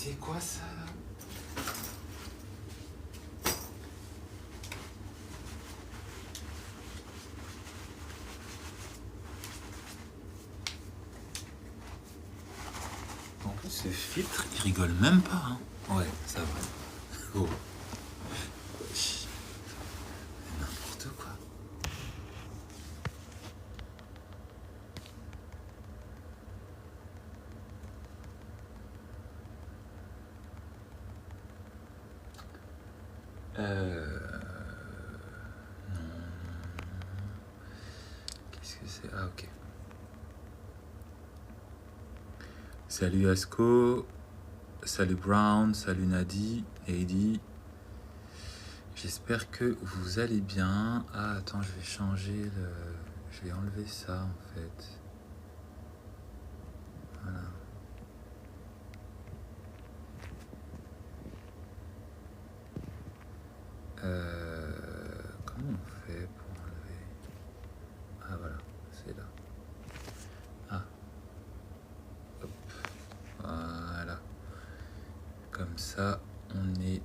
C'est quoi ça là? En plus, ce filtre, il rigole même pas. Hein. Ouais, ça va. Oh. Wesh. N'importe quoi. Non. Qu'est-ce que c'est? Ah, ok. Salut Asco. Salut Brown. Salut Nadi. Heidi. J'espère que vous allez bien. Ah, attends, je vais changer le... Je vais enlever ça, en fait. Voilà. Comment on fait pour enlever? Ah, voilà, c'est là. Ah. Hop. Voilà. Comme ça, on est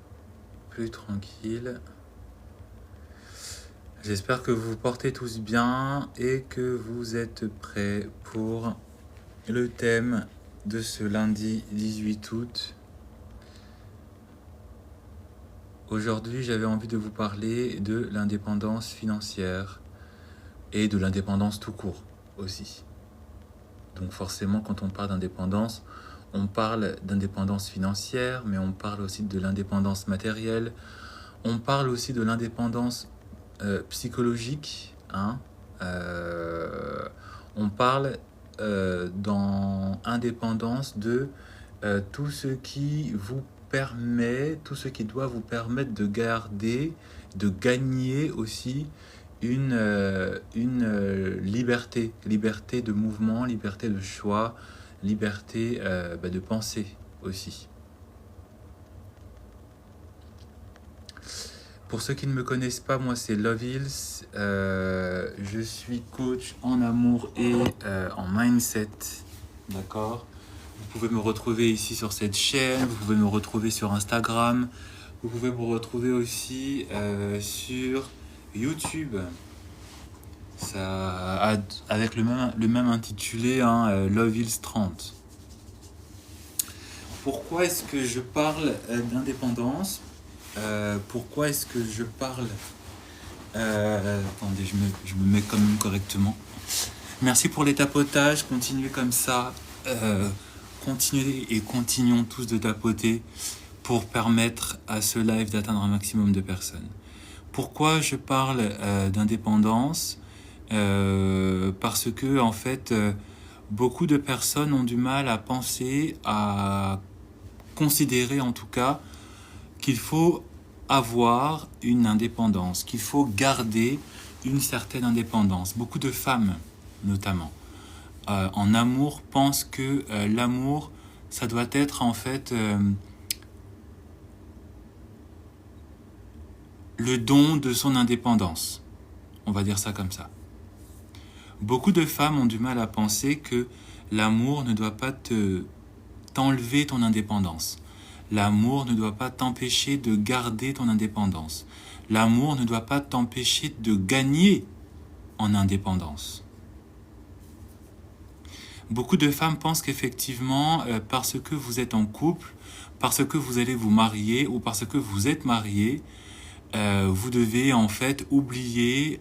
plus tranquille. J'espère que vous vous portez tous bien et que vous êtes prêts pour le thème de ce lundi 18 août. Aujourd'hui, j'avais envie de vous parler de l'indépendance financière et de l'indépendance tout court aussi. Donc forcément, quand on parle d'indépendance, on parle d'indépendance financière, mais on parle aussi de l'indépendance matérielle. On parle aussi de l'indépendance psychologique. Hein. On parle dans indépendance de tout ce qui vous permet, tout ce qui doit vous permettre de garder, de gagner aussi une liberté, liberté de mouvement, liberté de choix, liberté de penser aussi. Pour ceux qui ne me connaissent pas, moi c'est Love Hills. Je suis coach en amour et en mindset. D'accord. Vous pouvez me retrouver ici sur cette chaîne, vous pouvez me retrouver sur Instagram, vous pouvez me retrouver aussi sur YouTube. Ça, avec le même intitulé, hein, Love Hills 30. Pourquoi est-ce que je parle d'indépendance? Pourquoi est-ce que je parle attendez, je me mets quand même correctement. Merci pour les tapotages, continuez comme ça. Continuez et continuons tous de tapoter pour permettre à ce live d'atteindre un maximum de personnes. Pourquoi je parle d'indépendance? Parce que en fait, beaucoup de personnes ont du mal à penser, à considérer en tout cas, qu'il faut avoir une indépendance, qu'il faut garder une certaine indépendance. Beaucoup de femmes, notamment, en amour, pensent que l'amour, ça doit être en fait le don de son indépendance. On va dire ça comme ça. Beaucoup de femmes ont du mal à penser que l'amour ne doit pas t'enlever ton indépendance. L'amour ne doit pas t'empêcher de garder ton indépendance. L'amour ne doit pas t'empêcher de gagner en indépendance. Beaucoup de femmes pensent qu'effectivement, parce que vous êtes en couple, parce que vous allez vous marier ou parce que vous êtes marié, vous devez en fait oublier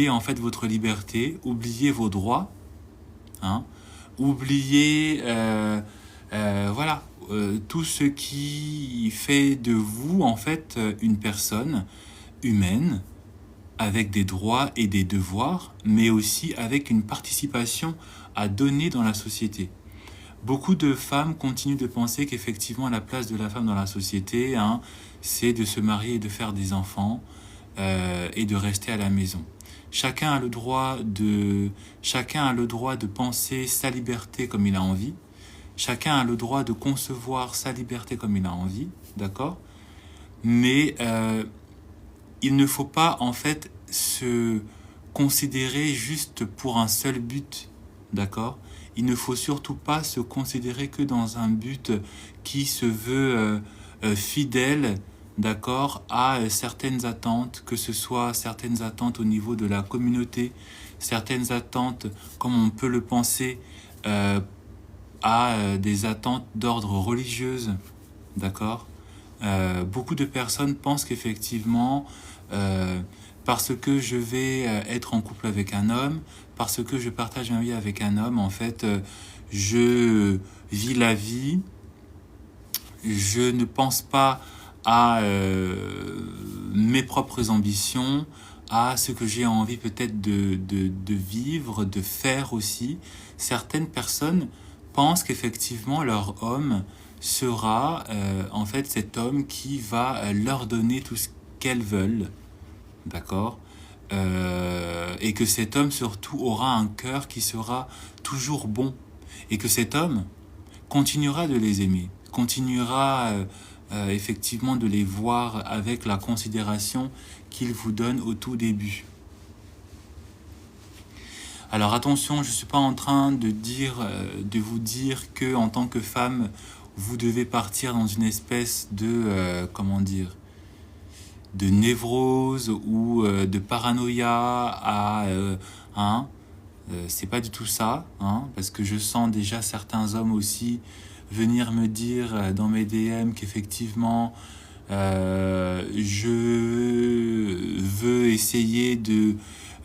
en fait votre liberté, oublier vos droits, hein, oublier voilà, tout ce qui fait de vous en fait une personne humaine avec des droits et des devoirs, mais aussi avec une participation à donner dans la société. Beaucoup de femmes continuent de penser qu'effectivement la place de la femme dans la société, hein, c'est de se marier et de faire des enfants et de rester à la maison. Chacun a le droit de penser sa liberté comme il a envie. Chacun a le droit de concevoir sa liberté comme il a envie, d'accord? Mais il ne faut pas en fait se considérer juste pour un seul but, d'accord? Il ne faut surtout pas se considérer que dans un but qui se veut fidèle, d'accord, à certaines attentes, que ce soit certaines attentes au niveau de la communauté, certaines attentes, comme on peut le penser, à des attentes d'ordre religieuse, d'accord? Beaucoup de personnes pensent qu'effectivement, parce que je vais être en couple avec un homme, parce que je partage ma vie avec un homme, en fait, je vis la vie, je ne pense pas à mes propres ambitions, à ce que j'ai envie peut-être de vivre, de faire aussi. Certaines personnes pensent qu'effectivement leur homme sera en fait cet homme qui va leur donner tout ce qu'elles veulent, d'accord? Et que cet homme surtout aura un cœur qui sera toujours bon, et que cet homme continuera de les aimer, continuera effectivement de les voir avec la considération qu'il vous donne au tout début. Alors attention, je ne suis pas en train de vous dire que en tant que femme, vous devez partir dans une espèce de, comment dire, de névrose ou de paranoïa hein, c'est pas du tout ça, hein, parce que je sens déjà certains hommes aussi venir me dire dans mes DM qu'effectivement je veux essayer de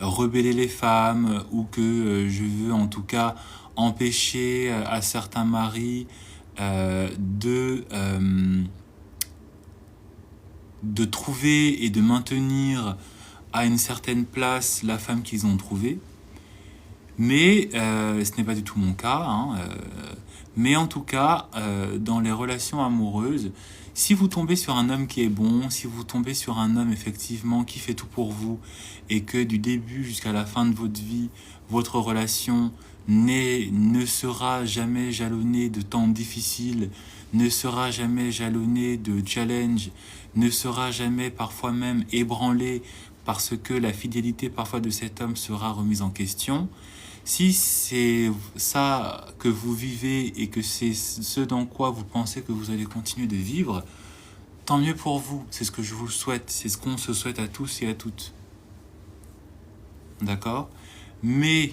rebeller les femmes, ou que je veux en tout cas empêcher à certains maris de trouver et de maintenir à une certaine place la femme qu'ils ont trouvée. Mais ce n'est pas du tout mon cas, hein, mais en tout cas, dans les relations amoureuses, si vous tombez sur un homme qui est bon, si vous tombez sur un homme effectivement qui fait tout pour vous, et que du début jusqu'à la fin de votre vie, votre relation ne sera jamais jalonnée de temps difficiles, ne sera jamais jalonnée de challenges, ne sera jamais parfois même ébranlée parce que la fidélité parfois de cet homme sera remise en question. Si c'est ça que vous vivez et que c'est ce dans quoi vous pensez que vous allez continuer de vivre, tant mieux pour vous. C'est ce que je vous souhaite. C'est ce qu'on se souhaite à tous et à toutes. D'accord? Mais,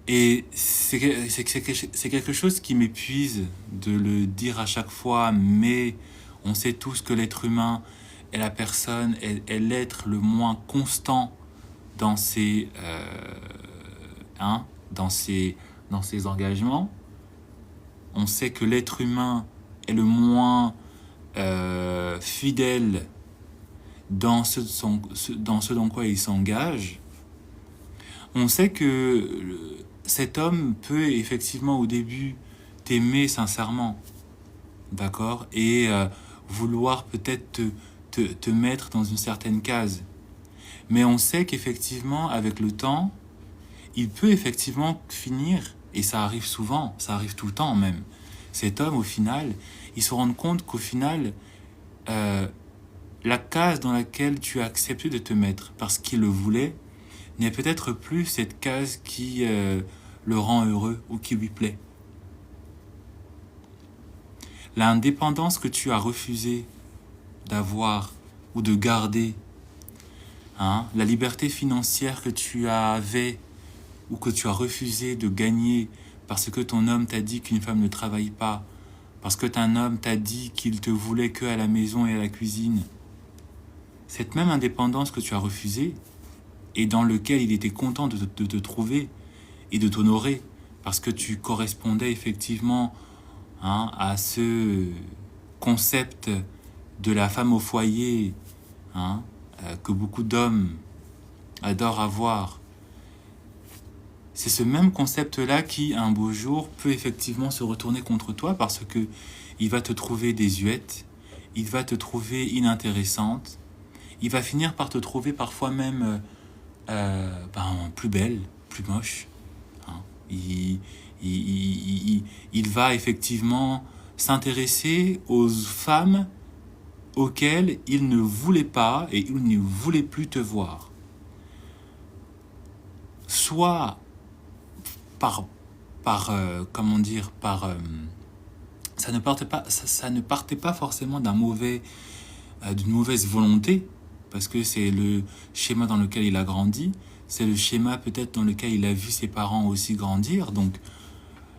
et c'est quelque chose qui m'épuise de le dire à chaque fois, mais on sait tous que l'être humain est la personne, est l'être le moins constant dans ses dans ses engagements. On sait que l'être humain est le moins fidèle dans ce dans quoi il s'engage. On sait que cet homme peut effectivement au début t'aimer sincèrement, d'accord, et vouloir peut-être te mettre dans une certaine case. Mais on sait qu'effectivement, avec le temps, il peut effectivement finir, et ça arrive souvent, ça arrive tout le temps même. Cet homme, au final, il se rend compte qu'au final, la case dans laquelle tu as accepté de te mettre parce qu'il le voulait, n'est peut-être plus cette case qui le rend heureux ou qui lui plaît. L'indépendance que tu as refusé d'avoir ou de garder, hein, la liberté financière que tu avais ou que tu as refusé de gagner parce que ton homme t'a dit qu'une femme ne travaille pas, parce que ton homme t'a dit qu'il te voulait que à la maison et à la cuisine. Cette même indépendance que tu as refusée et dans lequel il était content de te trouver et de t'honorer parce que tu correspondais effectivement, hein, à ce concept de la femme au foyer, hein, que beaucoup d'hommes adorent avoir. C'est ce même concept-là qui, un beau jour, peut effectivement se retourner contre toi parce que il va te trouver désuète, il va te trouver inintéressante, il va finir par te trouver parfois même plus belle, plus moche. Hein. Il va effectivement s'intéresser aux femmes auxquelles il ne voulait pas et il ne voulait plus te voir. soit par, comment dire, ça ne partait pas forcément d'une mauvaise volonté, parce que c'est le schéma dans lequel il a grandi, c'est le schéma peut-être dans lequel il a vu ses parents aussi grandir, donc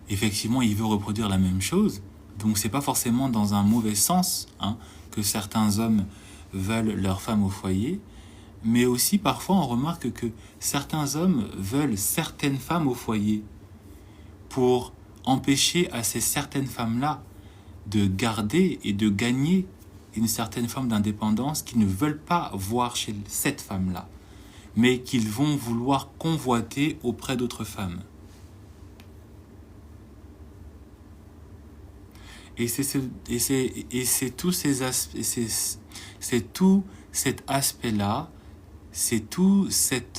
effectivement il veut reproduire la même chose, donc c'est pas forcément dans un mauvais sens que certains hommes veulent leur femme au foyer, mais aussi parfois on remarque que certains hommes veulent certaines femmes au foyer pour empêcher à ces certaines femmes-là de garder et de gagner une certaine forme d'indépendance qu'ils ne veulent pas voir chez cette femme-là, mais qu'ils vont vouloir convoiter auprès d'autres femmes. Et c'est tous ces aspects, c'est tout cet aspect-là, c'est tout ces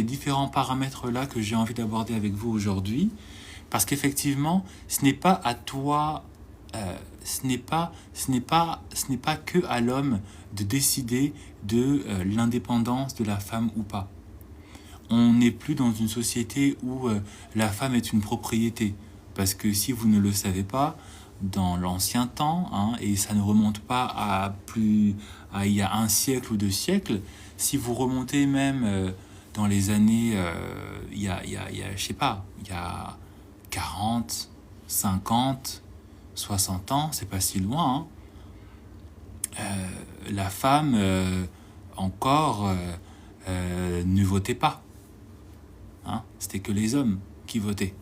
différents paramètres-là que j'ai envie d'aborder avec vous aujourd'hui, parce qu'effectivement, ce n'est pas à toi, ce n'est pas que à l'homme de décider de l'indépendance de la femme ou pas. On n'est plus dans une société où la femme est une propriété, parce que si vous ne le savez pas, dans l'ancien temps, et ça ne remonte pas à il y a un siècle ou 2 siècles, si vous remontez même dans les années, je sais pas, il y a 40, 50, 60 ans, c'est pas si loin, la femme encore ne votait pas. C'était que les hommes qui votaient.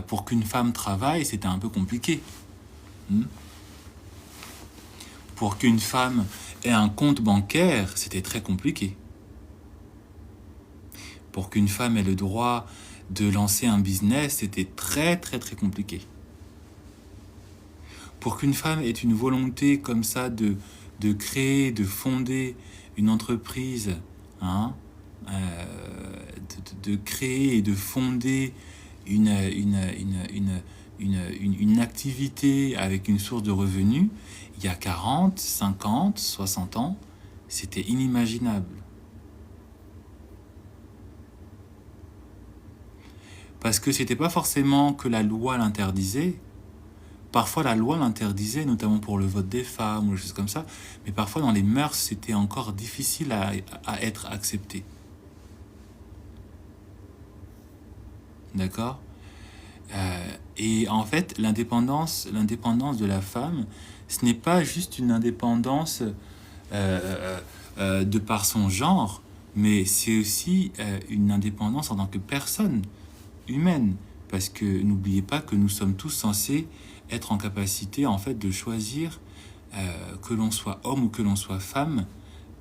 Pour qu'une femme travaille, c'était un peu compliqué. Pour qu'une femme ait un compte bancaire, c'était très compliqué. Pour qu'une femme ait le droit de lancer un business, c'était très très très compliqué. Pour qu'une femme ait une volonté comme ça de créer, de fonder une entreprise, de créer et de fonder une activité avec une source de revenus, il y a 40, 50, 60 ans, c'était inimaginable. Parce que c'était pas forcément que la loi l'interdisait. Parfois la loi l'interdisait, notamment pour le vote des femmes ou des choses comme ça, mais parfois dans les mœurs, c'était encore difficile à être accepté. D'accord ? Et en fait, l'indépendance de la femme, ce n'est pas juste une indépendance de par son genre, mais c'est aussi une indépendance en tant que personne humaine. Parce que n'oubliez pas que nous sommes tous censés être en capacité en fait de choisir, que l'on soit homme ou que l'on soit femme,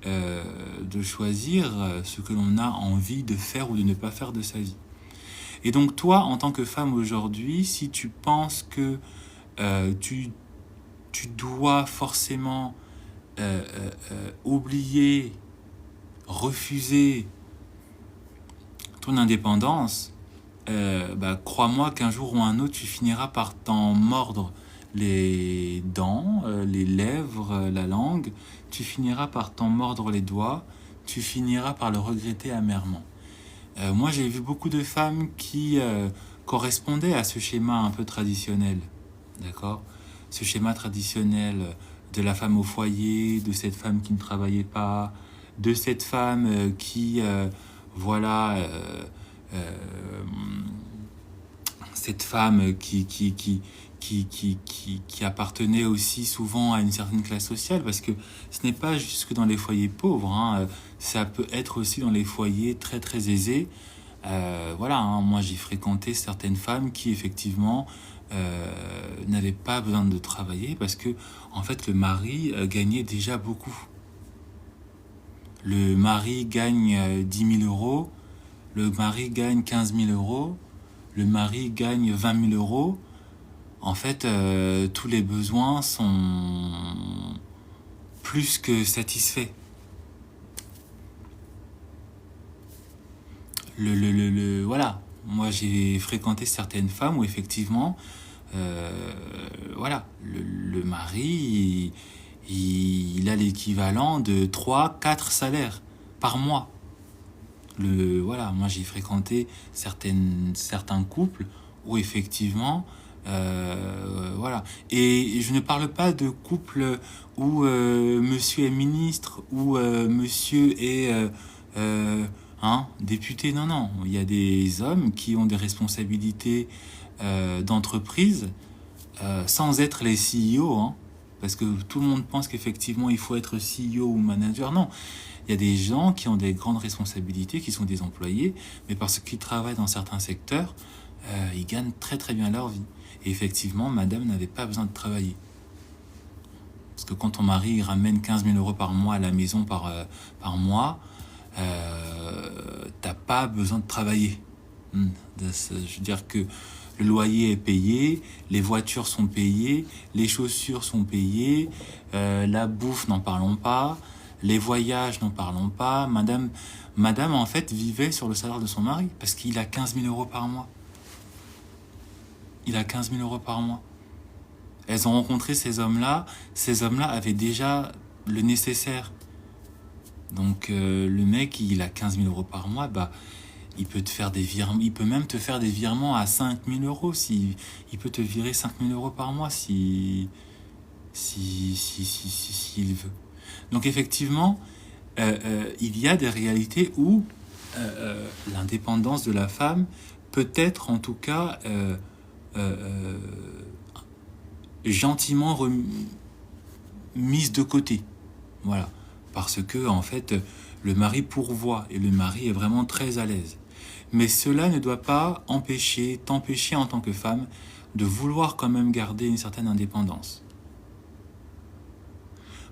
de choisir ce que l'on a envie de faire ou de ne pas faire de sa vie. Et donc toi, en tant que femme aujourd'hui, si tu penses que tu dois forcément oublier, refuser ton indépendance, crois-moi qu'un jour ou un autre, tu finiras par t'en mordre les dents, les lèvres, la langue, tu finiras par t'en mordre les doigts, tu finiras par le regretter amèrement. Moi, j'ai vu beaucoup de femmes qui correspondaient à ce schéma un peu traditionnel, d'accord ? Ce schéma traditionnel de la femme au foyer, de cette femme qui ne travaillait pas, de cette femme cette femme qui appartenait aussi souvent à une certaine classe sociale, parce que ce n'est pas juste que dans les foyers pauvres, ça peut être aussi dans les foyers très très aisés. Moi j'ai fréquenté certaines femmes qui effectivement n'avaient pas besoin de travailler parce que en fait le mari gagnait déjà beaucoup. Le mari gagne 10 000 euros, le mari gagne 15 000 euros, le mari gagne 20 000 euros. En fait, tous les besoins sont plus que satisfaits. Voilà. Moi, j'ai fréquenté certaines femmes où effectivement, le mari, il a l'équivalent de 3-4 salaires par mois. Voilà, moi j'ai fréquenté certains couples où effectivement, voilà. Et je ne parle pas de couples où monsieur est ministre, ou monsieur est député. Non, non. Il y a des hommes qui ont des responsabilités d'entreprise sans être les CEO, hein. Parce que tout le monde pense qu'effectivement il faut être CEO ou manager. Non, il y a des gens qui ont des grandes responsabilités, qui sont des employés, mais parce qu'ils travaillent dans certains secteurs, ils gagnent très très bien leur vie. Et effectivement, madame n'avait pas besoin de travailler. Parce que quand ton mari ramène 15 000 euros par mois à la maison par mois, t'as pas besoin de travailler. Je veux dire que le loyer est payé, les voitures sont payées, les chaussures sont payées, la bouffe, n'en parlons pas, les voyages, n'en parlons pas. Madame, en fait, vivait sur le salaire de son mari, parce qu'il a 15 000 euros par mois. Il a 15 000 euros par mois. Elles ont rencontré ces hommes-là. Ces hommes-là avaient déjà le nécessaire. Donc, le mec, il a 15 000 euros par mois, bah, il peut te faire des virements, il peut même te faire des virements à 5 000 euros. Il peut te virer 5 000 euros par mois s'il veut. Donc, effectivement, il y a des réalités où l'indépendance de la femme peut être, en tout cas, gentiment mise de côté. Voilà. Parce que, en fait, le mari pourvoit et le mari est vraiment très à l'aise. Mais cela ne doit pas t'empêcher en tant que femme de vouloir quand même garder une certaine indépendance.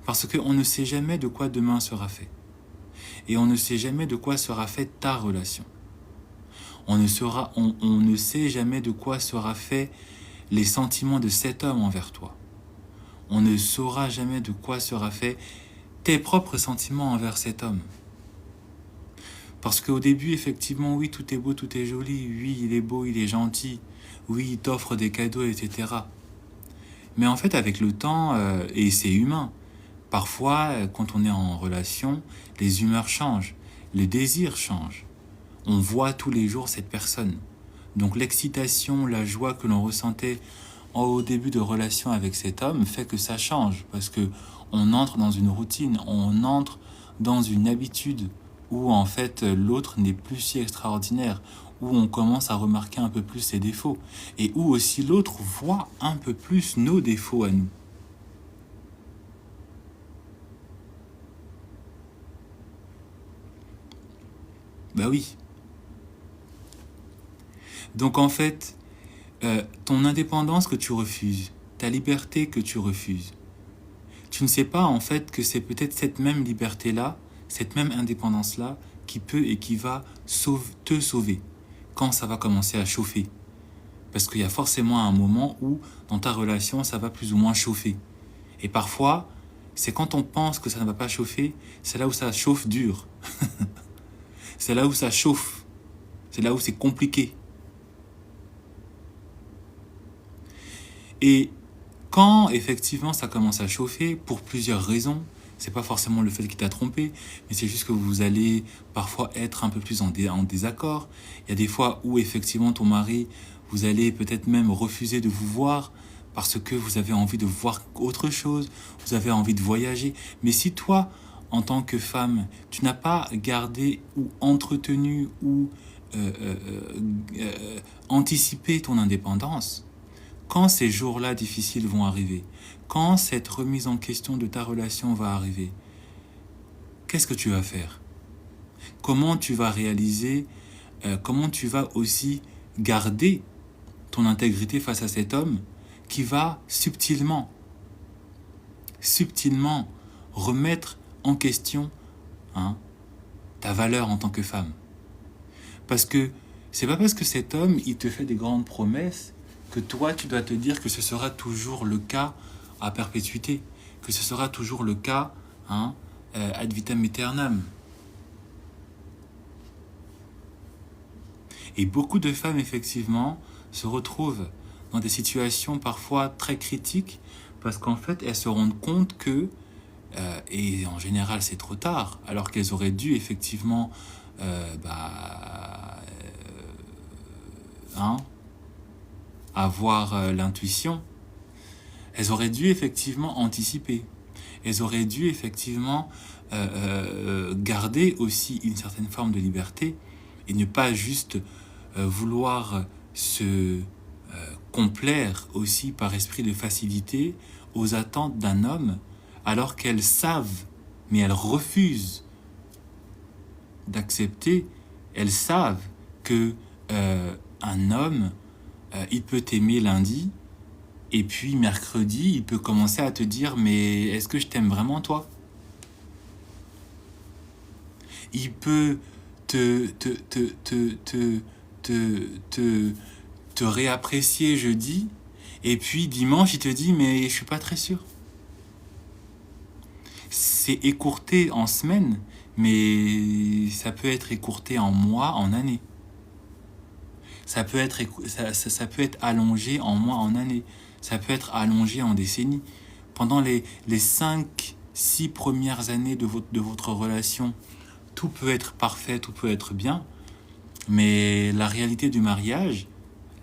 Parce qu'on ne sait jamais de quoi demain sera fait. Et on ne sait jamais de quoi sera faite ta relation. On ne sait jamais de quoi sera fait les sentiments de cet homme envers toi. On ne saura jamais de quoi sera fait tes propres sentiments envers cet homme. Parce qu'au début, effectivement, oui, tout est beau, tout est joli, oui, il est beau, il est gentil, oui, il t'offre des cadeaux, etc. Mais en fait, avec le temps, et c'est humain, parfois, quand on est en relation, les humeurs changent, les désirs changent. On voit tous les jours cette personne. Donc l'excitation, la joie que l'on ressentait au début de relation avec cet homme fait que ça change, parce que on entre dans une routine, on entre dans une habitude où en fait l'autre n'est plus si extraordinaire, où on commence à remarquer un peu plus ses défauts, et où aussi l'autre voit un peu plus nos défauts à nous. Bah oui. Donc en fait, ton indépendance que tu refuses, ta liberté que tu refuses, tu ne sais pas en fait que c'est peut-être cette même liberté-là, cette même indépendance-là, qui peut et qui va te sauver quand ça va commencer à chauffer. Parce qu'il y a forcément un moment où, dans ta relation, ça va plus ou moins chauffer. Et parfois, c'est quand on pense que ça ne va pas chauffer, c'est là où ça chauffe dur. C'est là où ça chauffe. C'est là où c'est compliqué. Et quand effectivement ça commence à chauffer, pour plusieurs raisons, c'est pas forcément le fait qu'il t'a trompé, mais c'est juste que vous allez parfois être un peu plus en désaccord. Il y a des fois où effectivement ton mari, vous allez peut-être même refuser de vous voir parce que vous avez envie de voir autre chose, vous avez envie de voyager. Mais si toi, en tant que femme, tu n'as pas gardé ou entretenu ou anticipé ton indépendance, quand ces jours-là difficiles vont arriver, quand cette remise en question de ta relation va arriver, qu'est-ce que tu vas faire? Comment tu vas réaliser, comment tu vas aussi garder ton intégrité face à cet homme qui va subtilement remettre en question ta valeur en tant que femme. Parce que c'est pas parce que cet homme, il te fait des grandes promesses que toi, tu dois te dire que ce sera toujours le cas à perpétuité, que ce sera toujours le cas ad vitam aeternam. Et beaucoup de femmes, effectivement, se retrouvent dans des situations parfois très critiques parce qu'en fait, elles se rendent compte que et en général c'est trop tard, alors qu'elles auraient dû effectivement hein, avoir l'intuition. Elles auraient dû effectivement anticiper. Elles auraient dû effectivement garder aussi une certaine forme de liberté et ne pas juste vouloir se complaire aussi par esprit de facilité aux attentes d'un homme, alors qu'elles savent, mais elles refusent d'accepter, elles savent que un homme, il peut t'aimer lundi, et puis mercredi, il peut commencer à te dire « Mais est-ce que je t'aime vraiment, toi ?» Il peut te réapprécier jeudi, et puis dimanche, il te dit « Mais je suis pas très sûr. » C'est écourté en semaines, mais ça peut être écourté en mois, en années. Ça peut être allongé en mois, en années. Ça peut être allongé en décennies. Pendant les 5-6 premières années de votre relation, tout peut être parfait, tout peut être bien, mais la réalité du mariage,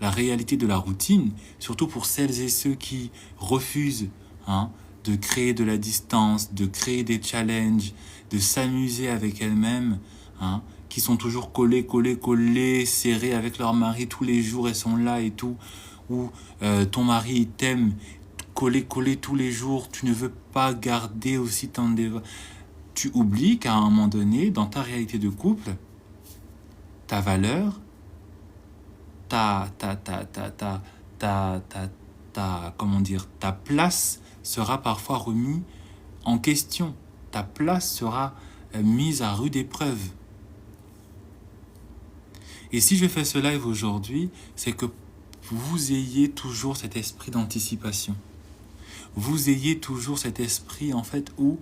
la réalité de la routine, surtout pour celles et ceux qui refusent de créer de la distance, de créer des challenges, de s'amuser avec elles-mêmes, qui sont toujours collées, serrées avec leur mari tous les jours, elles sont là et tout, ou ton mari il t'aime, collé tous les jours, tu ne veux pas garder aussi tant de... Tu oublies qu'à un moment donné, dans ta réalité de couple, ta valeur, comment dire, ta place sera parfois remise en question. Ta place sera mise à rude épreuve. Et si je fais ce live aujourd'hui, c'est que vous ayez toujours cet esprit d'anticipation. Vous ayez toujours cet esprit, en fait, où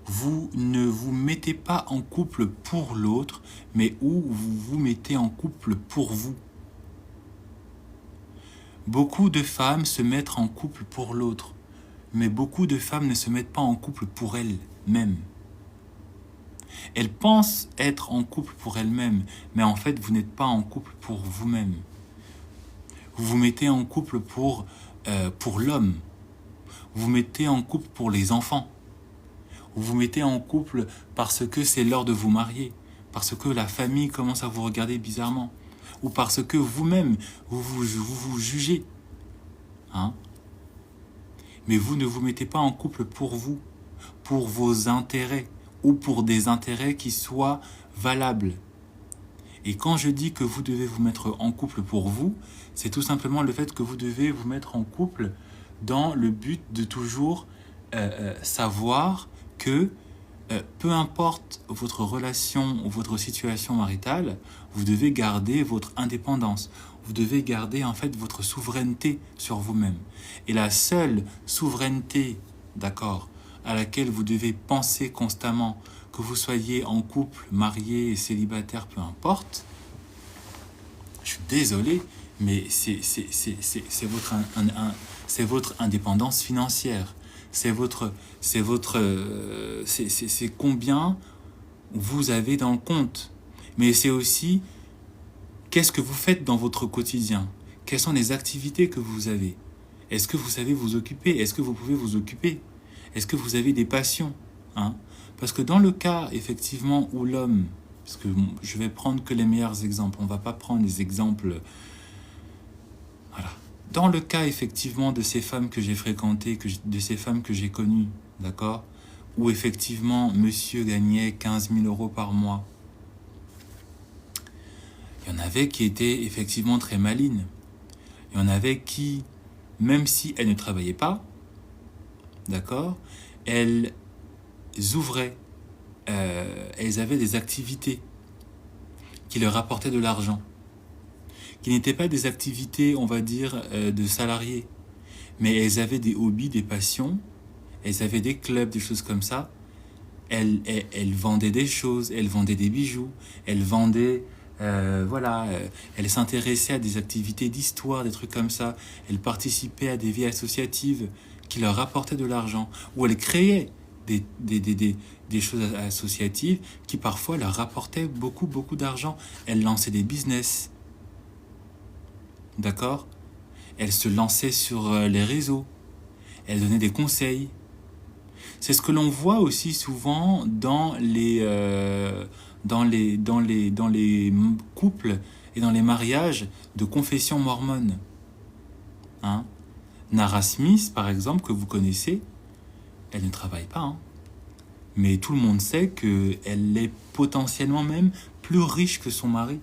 vous ne vous mettez pas en couple pour l'autre, mais où vous vous mettez en couple pour vous. Beaucoup de femmes se mettent en couple pour l'autre, mais beaucoup de femmes ne se mettent pas en couple pour elles-mêmes. Elles pensent être en couple pour elles-mêmes, mais en fait, vous n'êtes pas en couple pour vous-même. Vous vous mettez en couple pour l'homme. Vous vous mettez en couple pour les enfants. Vous vous mettez en couple parce que c'est l'heure de vous marier, parce que la famille commence à vous regarder bizarrement, ou parce que vous-même, vous vous jugez. Mais vous ne vous mettez pas en couple pour vous, pour vos intérêts, ou pour des intérêts qui soient valables. Et quand je dis que vous devez vous mettre en couple pour vous, c'est tout simplement le fait que vous devez vous mettre en couple dans le but de toujours savoir que peu importe votre relation ou votre situation maritale, vous devez garder votre indépendance. Vous devez garder en fait votre souveraineté sur vous-même. Et la seule souveraineté, d'accord, à laquelle vous devez penser constamment, que vous soyez en couple, marié, célibataire, peu importe, je suis désolé, mais c'est votre indépendance financière. C'est combien vous avez dans le compte. Mais c'est aussi qu'est-ce que vous faites dans votre quotidien. Quelles sont les activités que vous avez. Est-ce que vous savez vous occuper? Est-ce que vous pouvez vous occuper? Est-ce que vous avez des passions? Parce que dans le cas, effectivement, où l'homme... Parce que je vais prendre que les meilleurs exemples. On ne va pas prendre les exemples... Voilà. Dans le cas, effectivement, de ces femmes que j'ai fréquentées, de ces femmes que j'ai connues, d'accord, où effectivement, monsieur gagnait 15 000 € par mois, il y en avait qui étaient effectivement très malines. Il y en avait qui, même si elles ne travaillaient pas, d'accord, elles ouvraient, elles avaient des activités qui leur apportaient de l'argent, qui n'étaient pas des activités, on va dire, de salariés, mais elles avaient des hobbies, des passions, elles avaient des clubs, des choses comme ça. Elles vendaient des choses, elles vendaient des bijoux, elles vendaient... elles s'intéressaient à des activités d'histoire, des trucs comme ça. Elles participaient à des vies associatives qui leur apportaient de l'argent, ou elles créaient des choses associatives qui parfois leur rapportaient beaucoup, beaucoup d'argent. Elles lançaient des business, d'accord? Elles se lançaient sur les réseaux, elles donnaient des conseils. C'est ce que l'on voit aussi souvent dans les couples et dans les mariages de confession mormone. Hein? Nara Smith, par exemple, que vous connaissez, elle ne travaille pas. Hein? Mais tout le monde sait qu'elle est potentiellement même plus riche que son mari.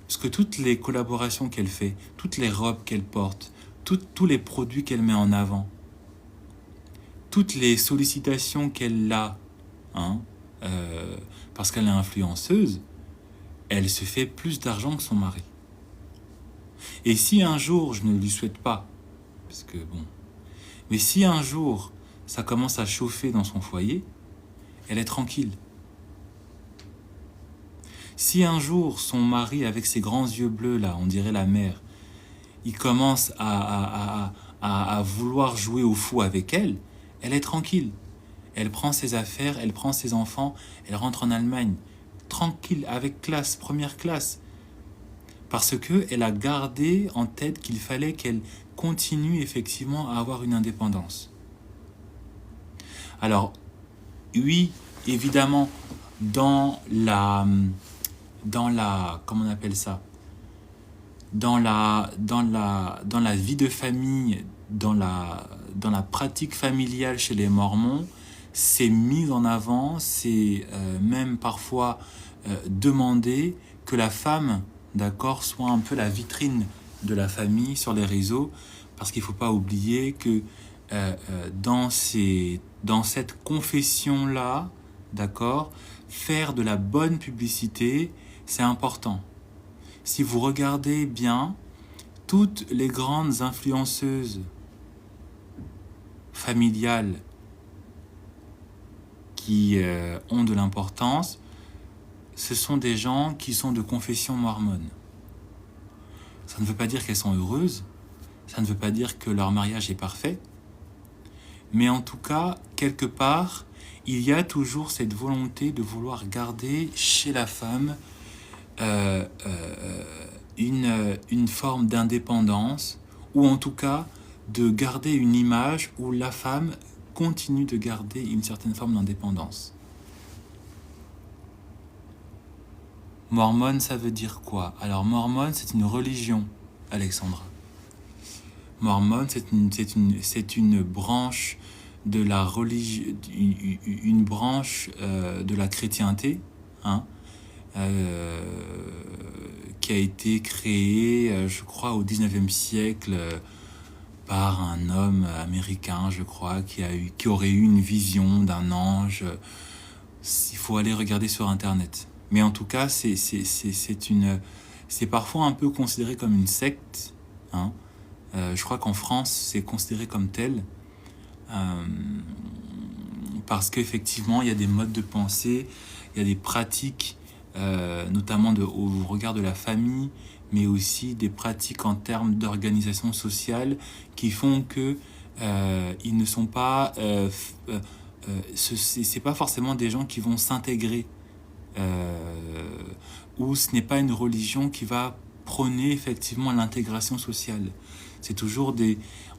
Parce que toutes les collaborations qu'elle fait, toutes les robes qu'elle porte, tous les produits qu'elle met en avant, toutes les sollicitations qu'elle a, hein, parce qu'elle est influenceuse, elle se fait plus d'argent que son mari. Et si un jour, je ne lui souhaite pas, parce que bon, mais si un jour ça commence à chauffer dans son foyer, elle est tranquille. Si un jour son mari, avec ses grands yeux bleus là, on dirait la mer, il commence à vouloir jouer au fou avec elle, elle est tranquille. Elle prend ses affaires, elle prend ses enfants, elle rentre en Allemagne, tranquille, avec classe, première classe. Parce qu'elle a gardé en tête qu'il fallait qu'elle continue effectivement à avoir une indépendance. Alors, oui, évidemment, dans la comment on appelle ça, dans la vie de famille, dans la pratique familiale chez les Mormons, c'est mis en avant, c'est même parfois demandé que la femme, d'accord, soit un peu la vitrine de la famille sur les réseaux, parce qu'il ne faut pas oublier que dans cette confession-là, d'accord, faire de la bonne publicité, c'est important. Si vous regardez bien, toutes les grandes influenceuses familiales qui ont de l'importance, ce sont des gens qui sont de confession mormone. Ça ne veut pas dire qu'elles sont heureuses, ça ne veut pas dire que leur mariage est parfait, mais en tout cas, quelque part, il y a toujours cette volonté de vouloir garder chez la femme une forme d'indépendance, ou en tout cas de garder une image où la femme continue de garder une certaine forme d'indépendance. Mormone, ça veut dire quoi? Alors, mormone, c'est une religion, Alexandra. Mormone, c'est une branche de la religion, une branche de la chrétienté, hein, qui a été créée, je crois, au 19e siècle par un homme américain, je crois, qui aurait eu une vision d'un ange. Il faut aller regarder sur Internet. Mais en tout cas, c'est parfois un peu considéré comme une secte, hein. Je crois qu'en France, c'est considéré comme tel, parce qu'effectivement, il y a des modes de pensée, il y a des pratiques, notamment au regard de la famille, mais aussi des pratiques en termes d'organisation sociale qui font que ils ne sont pas... c'est pas forcément des gens qui vont s'intégrer, ou ce n'est pas une religion qui va prôner effectivement l'intégration sociale. C'est toujours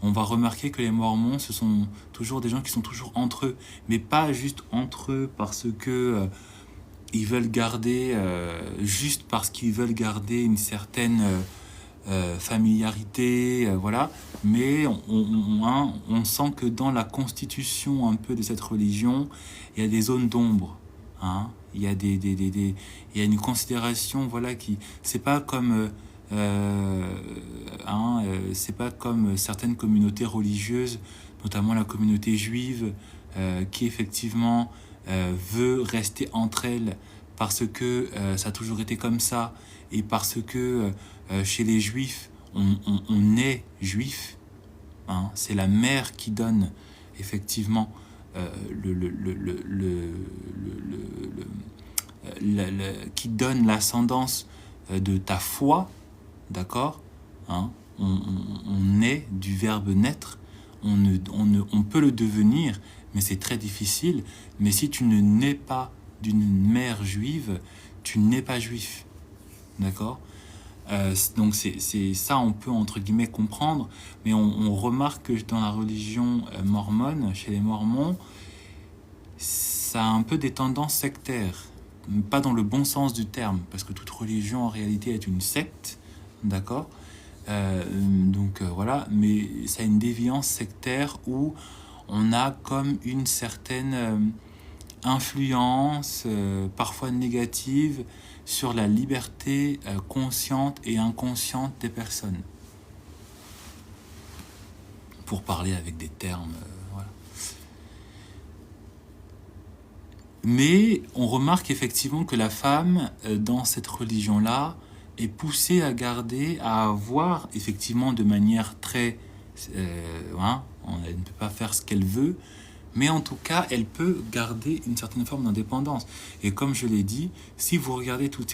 on va remarquer que les Mormons, ce sont toujours des gens qui sont toujours entre eux, mais pas juste entre eux parce que ils veulent garder, juste parce qu'ils veulent garder une certaine familiarité, voilà. Mais on sent que dans la constitution un peu de cette religion, il y a des zones d'ombre, hein. Il y a il y a une considération, voilà, c'est pas comme c'est pas comme certaines communautés religieuses, notamment la communauté juive, qui effectivement veut rester entre elles parce que ça a toujours été comme ça, et parce que chez les juifs on est juif, hein, c'est la mère qui donne effectivement qui donne l'ascendance de ta foi, d'accord, hein, on est du verbe naître, on peut le devenir, mais c'est très difficile. Mais si tu ne nais pas d'une mère juive, tu n'es pas juif. D'accord ? Donc c'est ça, on peut entre guillemets comprendre, mais on remarque que dans la religion mormone, chez les Mormons, ça a un peu des tendances sectaires, pas dans le bon sens du terme, parce que toute religion en réalité est une secte, d'accord ? Voilà, mais ça a une déviance sectaire où on a comme une certaine influence, parfois négative, sur la liberté consciente et inconsciente des personnes. Pour parler avec des termes, voilà. Mais on remarque effectivement que la femme, dans cette religion-là, est poussée à garder, à avoir, effectivement, de manière très... elle ne peut pas faire ce qu'elle veut, mais en tout cas, elle peut garder une certaine forme d'indépendance. Et comme je l'ai dit, si vous regardez toutes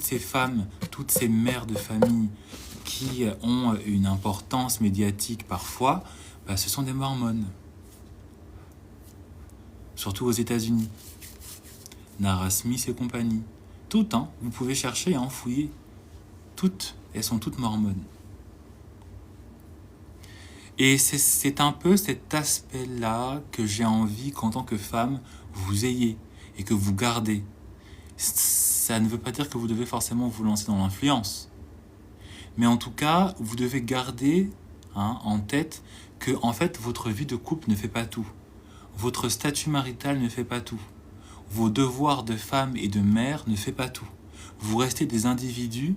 ces femmes, toutes ces mères de famille qui ont une importance médiatique parfois, ce sont des mormones. Surtout aux États-Unis. Nara Smith et compagnie. Toutes, hein, vous pouvez chercher et en fouiller. Toutes, elles sont toutes mormones. Et c'est un peu cet aspect-là que j'ai envie qu'en tant que femme, vous ayez et que vous gardez. Ça ne veut pas dire que vous devez forcément vous lancer dans l'influence. Mais en tout cas, vous devez garder en tête que en fait, votre vie de couple ne fait pas tout. Votre statut marital ne fait pas tout. Vos devoirs de femme et de mère ne fait pas tout. Vous restez des individus,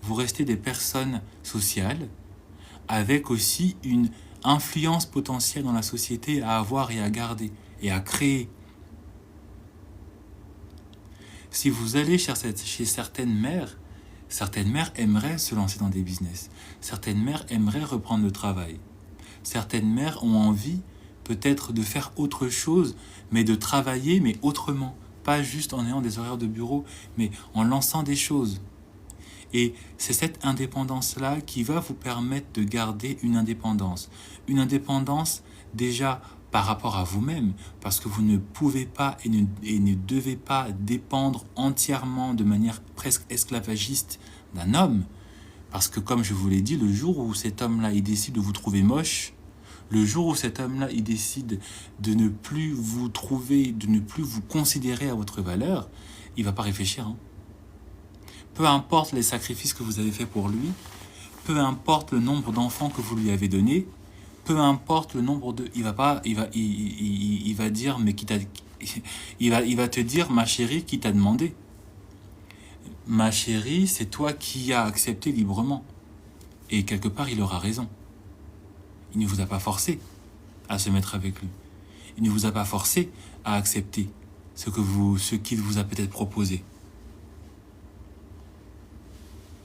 vous restez des personnes sociales, avec aussi une influence potentielle dans la société à avoir et à garder et à créer. Si vous allez chez certaines mères aimeraient se lancer dans des business. Certaines mères aimeraient reprendre le travail. Certaines mères ont envie peut-être de faire autre chose, mais de travailler, mais autrement. Pas juste en ayant des horaires de bureau, mais en lançant des choses. Et c'est cette indépendance-là qui va vous permettre de garder une indépendance. Une indépendance déjà par rapport à vous-même, parce que vous ne pouvez pas et ne devez pas dépendre entièrement de manière presque esclavagiste d'un homme. Parce que comme je vous l'ai dit, le jour où cet homme-là il décide de vous trouver moche, le jour où cet homme-là il décide de ne plus vous trouver, de ne plus vous considérer à votre valeur, il ne va pas réfléchir, Peu importe les sacrifices que vous avez faits pour lui, peu importe le nombre d'enfants que vous lui avez donnés, peu importe le nombre de... Il va dire, mais il va te dire, ma chérie, qui t'a demandé. Ma chérie, c'est toi qui as accepté librement. Et quelque part, il aura raison. Il ne vous a pas forcé à se mettre avec lui. Il ne vous a pas forcé à accepter ce qu'il vous a peut-être proposé.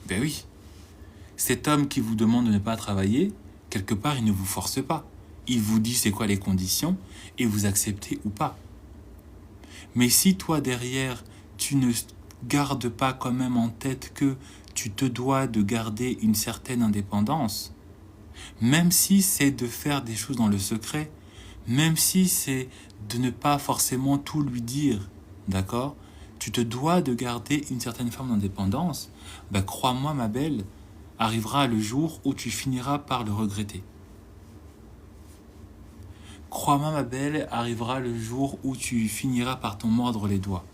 Ben oui. Cet homme qui vous demande de ne pas travailler, quelque part, il ne vous force pas. Il vous dit c'est quoi les conditions et vous acceptez ou pas. Mais si toi, derrière, tu ne gardes pas quand même en tête que tu te dois de garder une certaine indépendance, même si c'est de faire des choses dans le secret, même si c'est de ne pas forcément tout lui dire, d'accord ? Tu te dois de garder une certaine forme d'indépendance. Crois-moi, ma belle, arrivera le jour où tu finiras par le regretter. Crois-moi, ma belle, arrivera le jour où tu finiras par t'en mordre les doigts.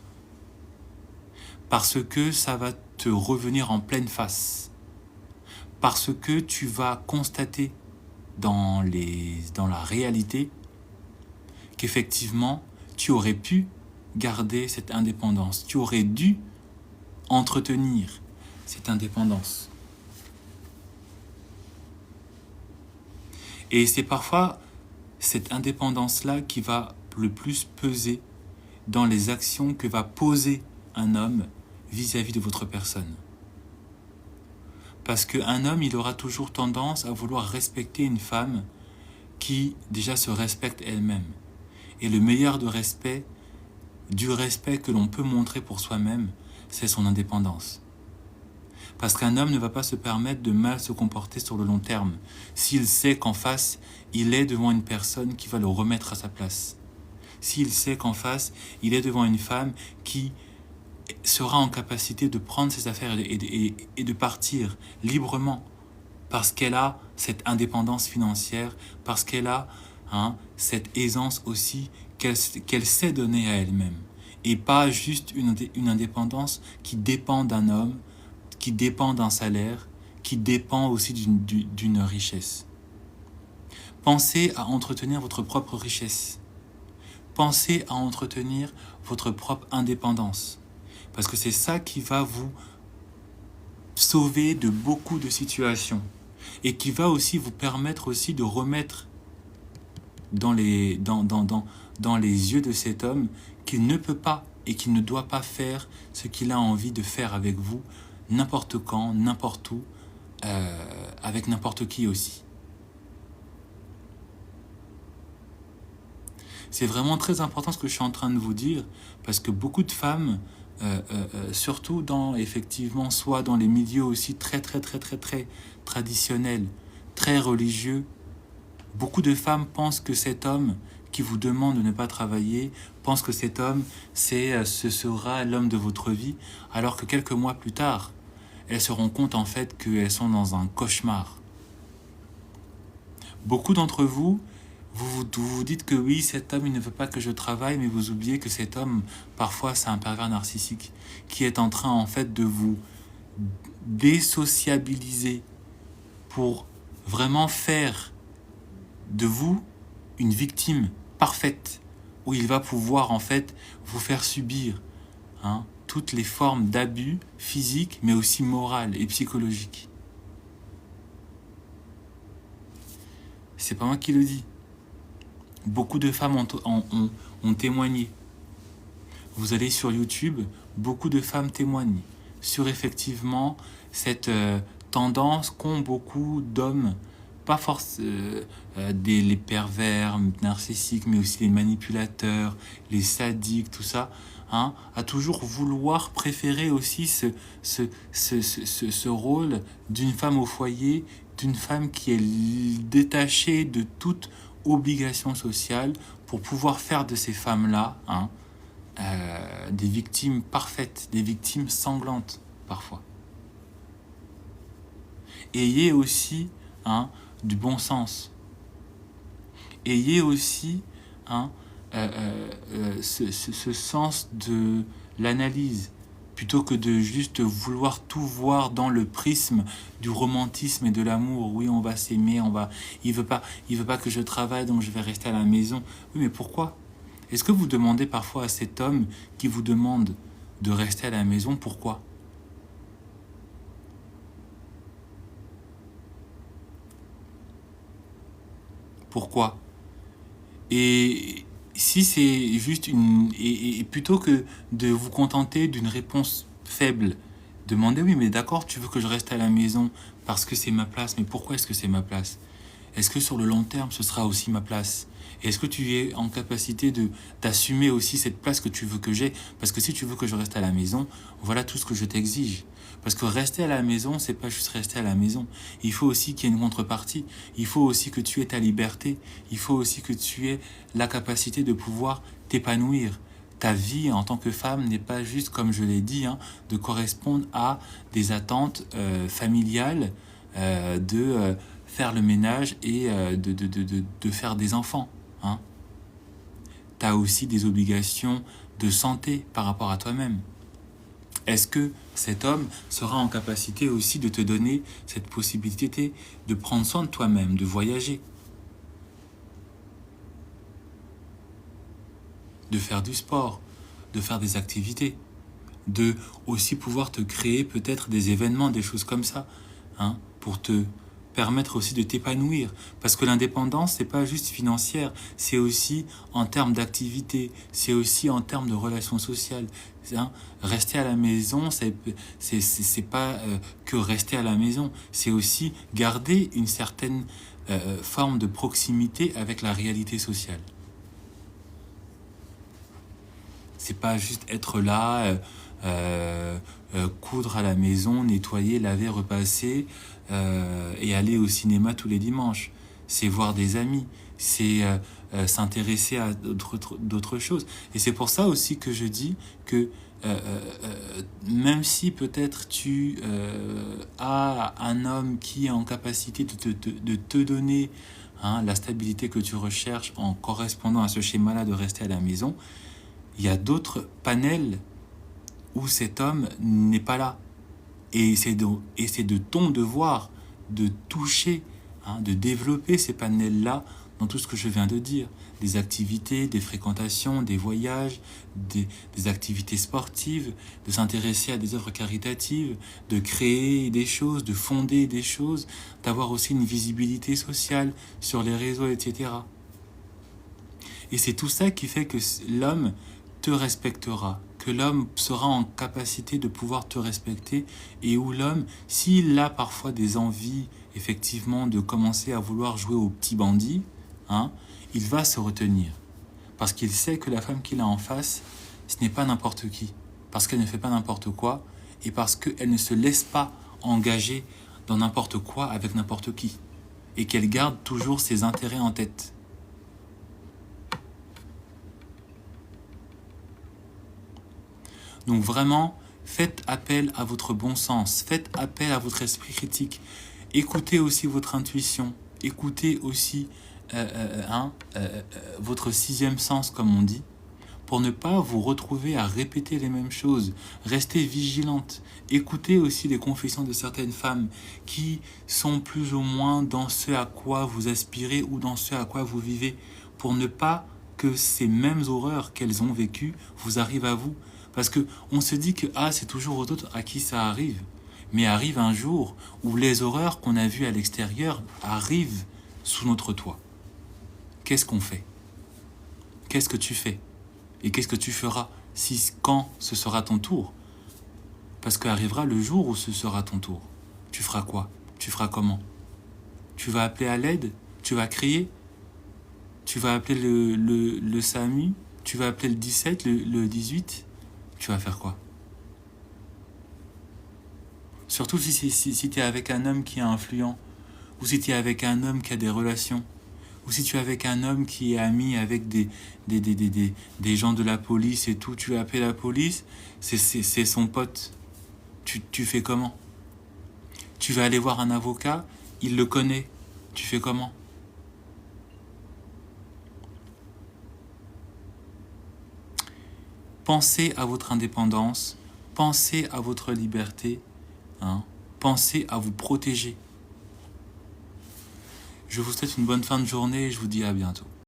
Parce que ça va te revenir en pleine face. Parce que tu vas constater dans la réalité qu'effectivement, tu aurais pu garder cette indépendance. Tu aurais dû entretenir cette indépendance. Et c'est parfois cette indépendance-là qui va le plus peser dans les actions que va poser un homme vis-à-vis de votre personne. Parce qu'un homme, il aura toujours tendance à vouloir respecter une femme qui déjà se respecte elle-même. Et le meilleur du respect que l'on peut montrer pour soi-même, c'est son indépendance. Parce qu'un homme ne va pas se permettre de mal se comporter sur le long terme, s'il sait qu'en face, il est devant une personne qui va le remettre à sa place. s'il sait qu'en face, il est devant une femme qui sera en capacité de prendre ses affaires et de partir librement parce qu'elle a cette indépendance financière, parce qu'elle a cette aisance aussi qu'elle sait donner à elle-même. Et pas juste une indépendance qui dépend d'un homme, qui dépend d'un salaire, qui dépend aussi d'une richesse. Pensez à entretenir votre propre richesse. Pensez à entretenir votre propre indépendance. Parce que c'est ça qui va vous sauver de beaucoup de situations. Et qui va aussi vous permettre aussi de remettre dans les yeux de cet homme qu'il ne peut pas et qu'il ne doit pas faire ce qu'il a envie de faire avec vous, n'importe quand, n'importe où, avec n'importe qui aussi. C'est vraiment très important ce que je suis en train de vous dire, parce que beaucoup de femmes, surtout effectivement, soit dans les milieux aussi très traditionnels, très religieux, beaucoup de femmes pensent que cet homme qui vous demande de ne pas travailler, pense que cet homme, ce sera l'homme de votre vie, alors que quelques mois plus tard, elles se rendent compte en fait qu'elles sont dans un cauchemar. Beaucoup d'entre vous, vous dites que oui, cet homme, il ne veut pas que je travaille, mais vous oubliez que cet homme, parfois, c'est un pervers narcissique qui est en train, en fait, de vous désociabiliser pour vraiment faire de vous une victime parfaite, où il va pouvoir, en fait, vous faire subir toutes les formes d'abus physiques, mais aussi morales et psychologiques. C'est pas moi qui le dis. Beaucoup de femmes ont témoigné. Vous allez sur YouTube, beaucoup de femmes témoignent sur effectivement cette tendance qu'ont beaucoup d'hommes, pas forcément les pervers narcissiques, mais aussi les manipulateurs, les sadiques, tout ça, à toujours vouloir préférer aussi ce rôle d'une femme au foyer, d'une femme qui est détachée de toute obligation sociale pour pouvoir faire de ces femmes-là des victimes parfaites, des victimes sanglantes parfois. Ayez aussi du bon sens. Ayez aussi ce sens de l'analyse, plutôt que de juste vouloir tout voir dans le prisme du romantisme et de l'amour. Oui, on va s'aimer, il veut pas que je travaille, donc je vais rester à la maison. Oui, mais pourquoi ? Est-ce que vous demandez parfois à cet homme qui vous demande de rester à la maison, pourquoi ? Pourquoi ? Et si c'est juste et plutôt que de vous contenter d'une réponse faible, demandez oui, mais d'accord, tu veux que je reste à la maison parce que c'est ma place, mais pourquoi est-ce que c'est ma place ? Est-ce que sur le long terme, ce sera aussi ma place ? Est-ce que tu es en capacité d'assumer aussi cette place que tu veux que j'ai ? Parce que si tu veux que je reste à la maison, voilà tout ce que je t'exige. Parce que rester à la maison, c'est pas juste rester à la maison. Il faut aussi qu'il y ait une contrepartie. Il faut aussi que tu aies ta liberté. Il faut aussi que tu aies la capacité de pouvoir t'épanouir. Ta vie en tant que femme n'est pas juste, comme je l'ai dit, de correspondre à des attentes familiales, de faire le ménage et de faire des enfants. Tu as aussi des obligations de santé par rapport à toi-même. Est-ce que cet homme sera en capacité aussi de te donner cette possibilité de prendre soin de toi-même, de voyager, de faire du sport, de faire des activités, de aussi pouvoir te créer peut-être des événements, des choses comme ça, pour te permettre aussi de t'épanouir. Parce que l'indépendance, c'est pas juste financière, c'est aussi en termes d'activité, c'est aussi en termes de relations sociales. Rester à la maison, c'est pas que rester à la maison, c'est aussi garder une certaine forme de proximité avec la réalité sociale. C'est pas juste être là, coudre à la maison, nettoyer, laver, repasser et aller au cinéma tous les dimanches. c'est voir des amis, c'est s'intéresser à d'autres choses. Et c'est pour ça aussi que je dis que même si peut-être tu as un homme qui est en capacité de te donner la stabilité que tu recherches en correspondant à ce schéma-là de rester à la maison, il y a d'autres panels où cet homme n'est pas là. Et c'est de ton devoir de toucher, de développer ces panels-là dans tout ce que je viens de dire. Des activités, des fréquentations, des voyages, des activités sportives, de s'intéresser à des œuvres caritatives, de créer des choses, de fonder des choses, d'avoir aussi une visibilité sociale sur les réseaux, etc. Et c'est tout ça qui fait que l'homme te respectera, que l'homme sera en capacité de pouvoir te respecter, et où l'homme, s'il a parfois des envies, effectivement, de commencer à vouloir jouer au petit bandit, il va se retenir. Parce qu'il sait que la femme qu'il a en face, ce n'est pas n'importe qui. Parce qu'elle ne fait pas n'importe quoi, et parce qu'elle ne se laisse pas engager dans n'importe quoi avec n'importe qui. Et qu'elle garde toujours ses intérêts en tête. Donc vraiment, faites appel à votre bon sens, faites appel à votre esprit critique, écoutez aussi votre intuition, écoutez aussi votre sixième sens, comme on dit, pour ne pas vous retrouver à répéter les mêmes choses. Restez vigilante, écoutez aussi les confessions de certaines femmes qui sont plus ou moins dans ce à quoi vous aspirez ou dans ce à quoi vous vivez, pour ne pas que ces mêmes horreurs qu'elles ont vécues vous arrivent à vous. Parce qu'on se dit que c'est toujours aux autres à qui ça arrive. Mais arrive un jour où les horreurs qu'on a vues à l'extérieur arrivent sous notre toit. Qu'est-ce qu'on fait? Qu'est-ce que tu fais? Et qu'est-ce que tu feras quand ce sera ton tour? Parce qu'arrivera le jour où ce sera ton tour. Tu feras quoi? Tu feras comment? Tu vas appeler à l'aide? Tu vas crier? Tu vas appeler le SAMU? Tu vas appeler le 17, le 18? Tu vas faire quoi? Surtout si tu es avec un homme qui est influent, ou si tu es avec un homme qui a des relations, ou si tu es avec un homme qui est ami avec des gens de la police et tout, tu vas appeler la police, c'est son pote. Tu fais comment? Tu vas aller voir un avocat, il le connaît, tu fais comment? Pensez à votre indépendance, pensez à votre liberté, pensez à vous protéger. Je vous souhaite une bonne fin de journée et je vous dis à bientôt.